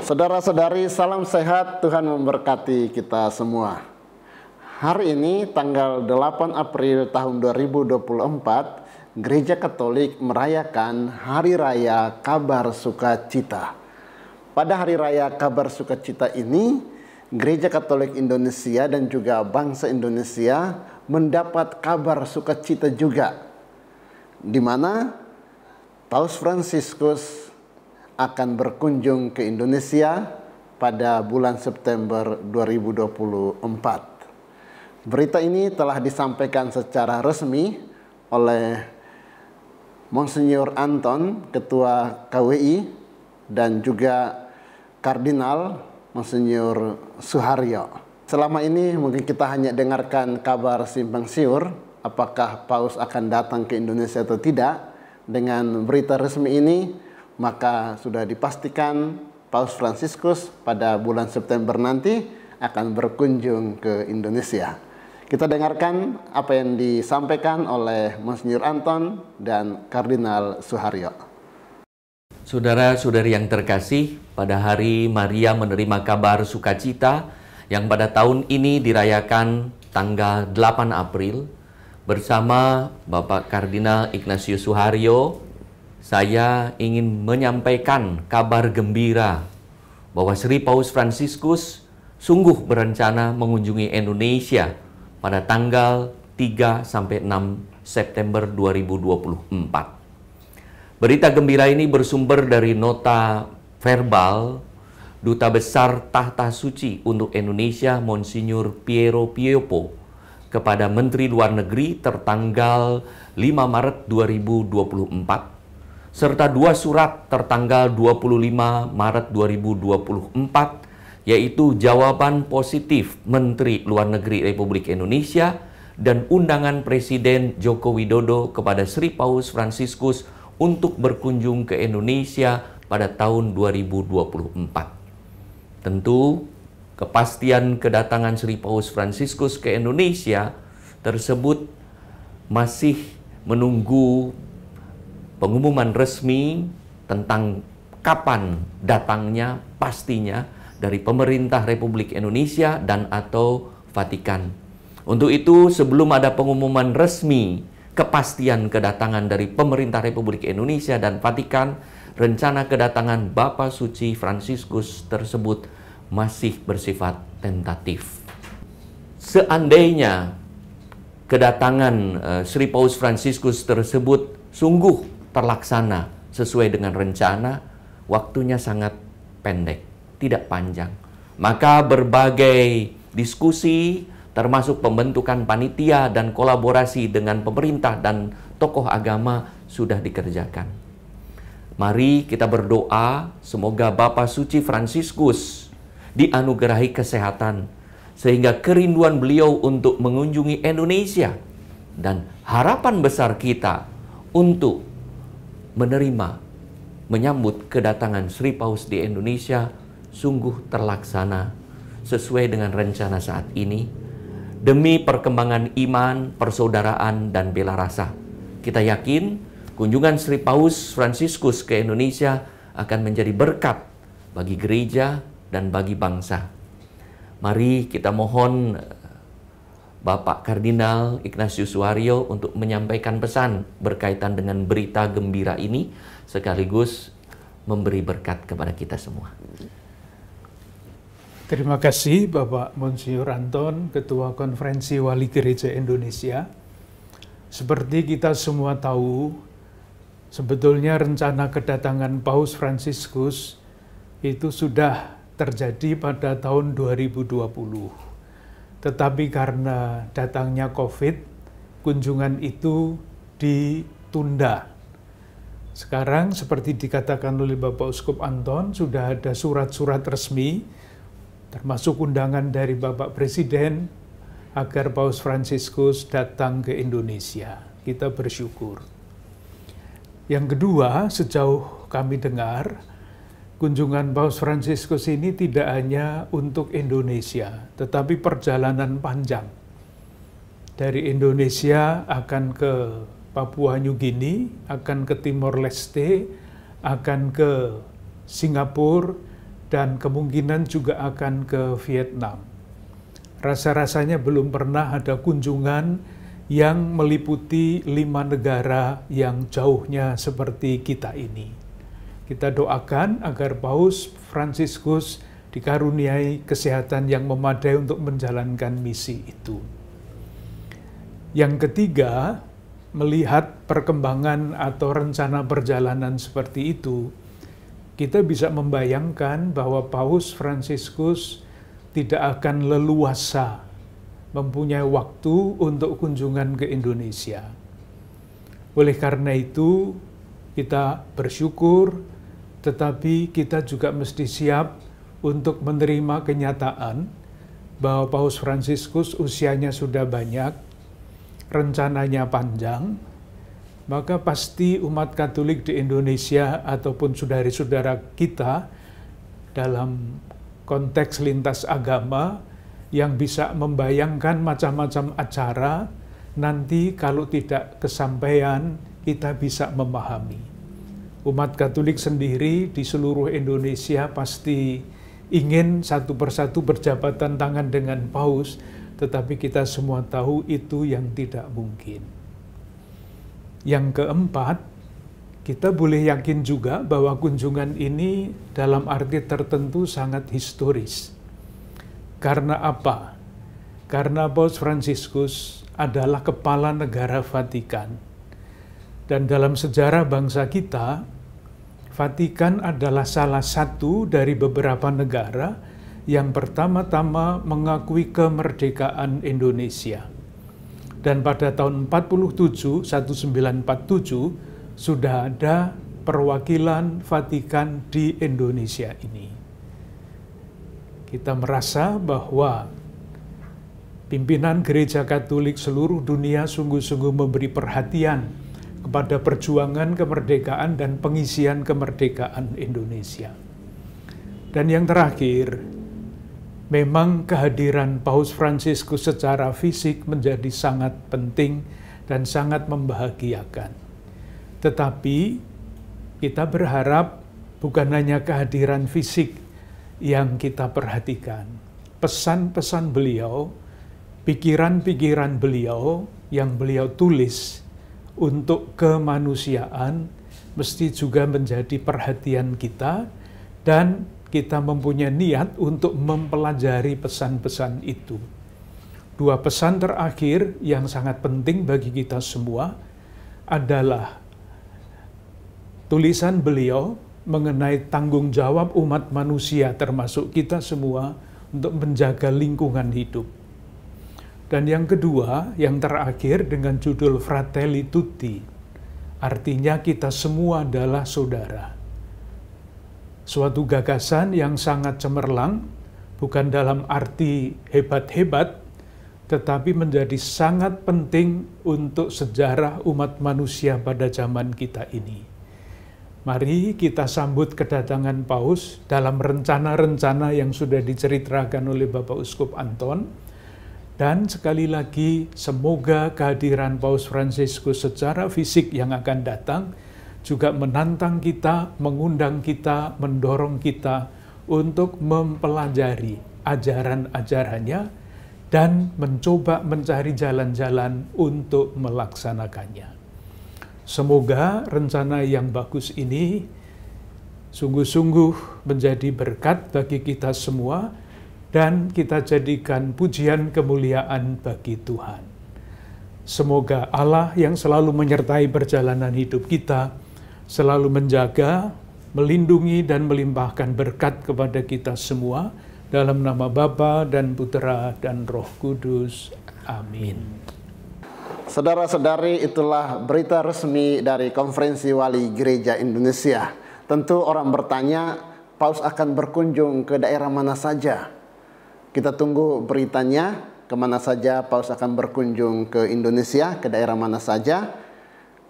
Saudara-saudari, salam sehat, Tuhan memberkati kita semua. Hari ini tanggal 8 April tahun 2024, Gereja Katolik merayakan Hari Raya Kabar Sukacita. Pada Hari Raya Kabar Sukacita ini, Gereja Katolik Indonesia dan juga bangsa Indonesia mendapat kabar sukacita juga, di mana Paus Fransiskus akan berkunjung ke Indonesia pada bulan September 2024. Berita ini telah disampaikan secara resmi oleh Monsinyur Anton, Ketua KWI, dan juga Kardinal Monsinyur Suharyo. Selama ini mungkin kita hanya dengarkan kabar simpang siur, apakah Paus akan datang ke Indonesia atau tidak. Dengan berita resmi ini, maka sudah dipastikan Paus Fransiskus pada bulan September nanti akan berkunjung ke Indonesia. Kita dengarkan apa yang disampaikan oleh Monsinyur Anton dan Kardinal Suharyo. Saudara-saudari yang terkasih, pada hari Maria menerima kabar sukacita yang pada tahun ini dirayakan tanggal 8 April, bersama Bapak Kardinal Ignatius Suharyo, saya ingin menyampaikan kabar gembira bahwa Sri Paus Fransiskus sungguh berencana mengunjungi Indonesia pada tanggal 3-6 September 2024. Berita gembira ini bersumber dari nota verbal Duta Besar Tahta Suci untuk Indonesia Monsinyur Piero Piopo kepada Menteri Luar Negeri tertanggal 5 Maret 2024. Serta dua surat tertanggal 25 Maret 2024, yaitu jawaban positif Menteri Luar Negeri Republik Indonesia dan undangan Presiden Joko Widodo kepada Sri Paus Fransiskus untuk berkunjung ke Indonesia pada tahun 2024. Tentu, kepastian kedatangan Sri Paus Fransiskus ke Indonesia tersebut masih menunggu pengumuman resmi tentang kapan datangnya pastinya dari pemerintah Republik Indonesia dan atau Vatikan. Untuk itu, sebelum ada pengumuman resmi kepastian kedatangan dari pemerintah Republik Indonesia dan Vatikan, rencana kedatangan Bapa Suci Fransiskus tersebut masih bersifat tentatif. Seandainya kedatangan Sri Paus Fransiskus tersebut sungguh terlaksana sesuai dengan rencana, waktunya sangat pendek, tidak panjang. Maka berbagai diskusi, termasuk pembentukan panitia dan kolaborasi dengan pemerintah dan tokoh agama sudah dikerjakan. Mari kita berdoa semoga Bapa Suci Fransiskus dianugerahi kesehatan, sehingga kerinduan beliau untuk mengunjungi Indonesia dan harapan besar kita untuk menyambut kedatangan Sri Paus di Indonesia sungguh terlaksana sesuai dengan rencana saat ini, demi perkembangan iman, persaudaraan, dan bela rasa. Kita yakin kunjungan Sri Paus Fransiskus ke Indonesia akan menjadi berkat bagi gereja dan bagi bangsa. Mari kita mohon Bapak Kardinal Ignatius Suharyo untuk menyampaikan pesan berkaitan dengan berita gembira ini, sekaligus memberi berkat kepada kita semua. Terima kasih Bapak Monsinyur Anton, Ketua Konferensi Wali Gereja Indonesia. Seperti kita semua tahu, sebetulnya rencana kedatangan Paus Fransiskus itu sudah terjadi pada tahun 2020. Tetapi karena datangnya COVID, kunjungan itu ditunda. Sekarang seperti dikatakan oleh Bapak Uskup Anton, sudah ada surat-surat resmi, termasuk undangan dari Bapak Presiden, agar Paus Fransiskus datang ke Indonesia. Kita bersyukur. Yang kedua, sejauh kami dengar, kunjungan Paus Fransiskus ini tidak hanya untuk Indonesia, tetapi perjalanan panjang. Dari Indonesia akan ke Papua New Guinea, akan ke Timor Leste, akan ke Singapura, dan kemungkinan juga akan ke Vietnam. Rasa-rasanya belum pernah ada kunjungan yang meliputi 5 negara yang jauhnya seperti kita ini. Kita doakan agar Paus Fransiskus dikaruniai kesehatan yang memadai untuk menjalankan misi itu. Yang ketiga, melihat perkembangan atau rencana perjalanan seperti itu, kita bisa membayangkan bahwa Paus Fransiskus tidak akan leluasa mempunyai waktu untuk kunjungan ke Indonesia. Oleh karena itu, kita bersyukur, tetapi kita juga mesti siap untuk menerima kenyataan bahwa Paus Fransiskus usianya sudah banyak, rencananya panjang, maka pasti umat Katolik di Indonesia ataupun saudara-saudara kita dalam konteks lintas agama yang bisa membayangkan macam-macam acara, nanti kalau tidak kesampaian kita bisa memahami. Umat Katolik sendiri di seluruh Indonesia pasti ingin satu persatu berjabatan tangan dengan Paus, tetapi kita semua tahu itu yang tidak mungkin. Yang keempat, kita boleh yakin juga bahwa kunjungan ini dalam arti tertentu sangat historis. Karena apa? Karena Paus Fransiskus adalah kepala negara Vatikan. Dan dalam sejarah bangsa kita, Vatikan adalah salah satu dari beberapa negara yang pertama-tama mengakui kemerdekaan Indonesia. Dan pada tahun 1947, sudah ada perwakilan Vatikan di Indonesia ini. Kita merasa bahwa pimpinan Gereja Katolik seluruh dunia sungguh-sungguh memberi perhatian kepada perjuangan kemerdekaan dan pengisian kemerdekaan Indonesia. Dan yang terakhir, memang kehadiran Paus Fransiskus secara fisik menjadi sangat penting dan sangat membahagiakan. Tetapi kita berharap bukan hanya kehadiran fisik yang kita perhatikan. Pesan-pesan beliau, pikiran-pikiran beliau yang beliau tulis untuk kemanusiaan mesti juga menjadi perhatian kita, dan kita mempunyai niat untuk mempelajari pesan-pesan itu. 2 pesan terakhir yang sangat penting bagi kita semua adalah tulisan beliau mengenai tanggung jawab umat manusia termasuk kita semua untuk menjaga lingkungan hidup. Dan yang kedua, yang terakhir dengan judul Fratelli Tutti, artinya kita semua adalah saudara. Suatu gagasan yang sangat cemerlang, bukan dalam arti hebat-hebat, tetapi menjadi sangat penting untuk sejarah umat manusia pada zaman kita ini. Mari kita sambut kedatangan Paus dalam rencana-rencana yang sudah diceritakan oleh Bapak Uskup Anton. Dan sekali lagi, semoga kehadiran Paus Fransiskus secara fisik yang akan datang juga menantang kita, mengundang kita, mendorong kita untuk mempelajari ajaran-ajarannya dan mencoba mencari jalan-jalan untuk melaksanakannya. Semoga rencana yang bagus ini sungguh-sungguh menjadi berkat bagi kita semua dan kita jadikan pujian kemuliaan bagi Tuhan. Semoga Allah yang selalu menyertai perjalanan hidup kita, selalu menjaga, melindungi dan melimpahkan berkat kepada kita semua, dalam nama Bapa dan Putera dan Roh Kudus. Amin. Saudara-saudari, itulah berita resmi dari Konferensi Wali Gereja Indonesia. Tentu orang bertanya, Paus akan berkunjung ke daerah mana saja? Kita tunggu beritanya, kemana saja Paus akan berkunjung ke Indonesia, ke daerah mana saja.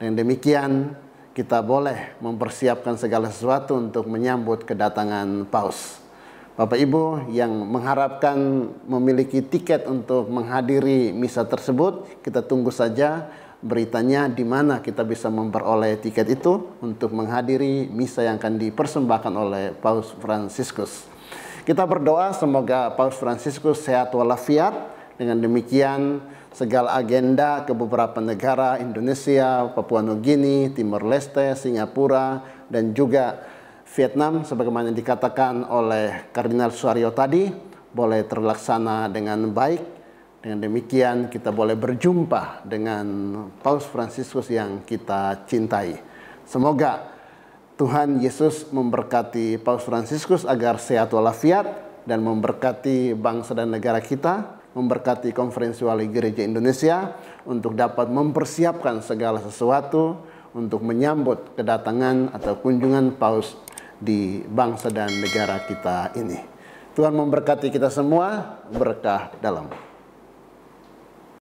Dan demikian kita boleh mempersiapkan segala sesuatu untuk menyambut kedatangan Paus. Bapak Ibu yang mengharapkan memiliki tiket untuk menghadiri misa tersebut, kita tunggu saja beritanya di mana kita bisa memperoleh tiket itu untuk menghadiri misa yang akan dipersembahkan oleh Paus Fransiskus. Kita berdoa semoga Paus Fransiskus sehat walafiat. Dengan demikian segala agenda ke beberapa negara, Indonesia, Papua Nugini, Timor Leste, Singapura, dan juga Vietnam, sebagaimana dikatakan oleh Kardinal Suaryo tadi, boleh terlaksana dengan baik. Dengan demikian kita boleh berjumpa dengan Paus Fransiskus yang kita cintai. Semoga Tuhan Yesus memberkati Paus Fransiskus agar sehat walafiat dan memberkati bangsa dan negara kita, memberkati Konferensi Wali Gereja Indonesia untuk dapat mempersiapkan segala sesuatu untuk menyambut kedatangan atau kunjungan Paus di bangsa dan negara kita ini. Tuhan memberkati kita semua, berkah dalam.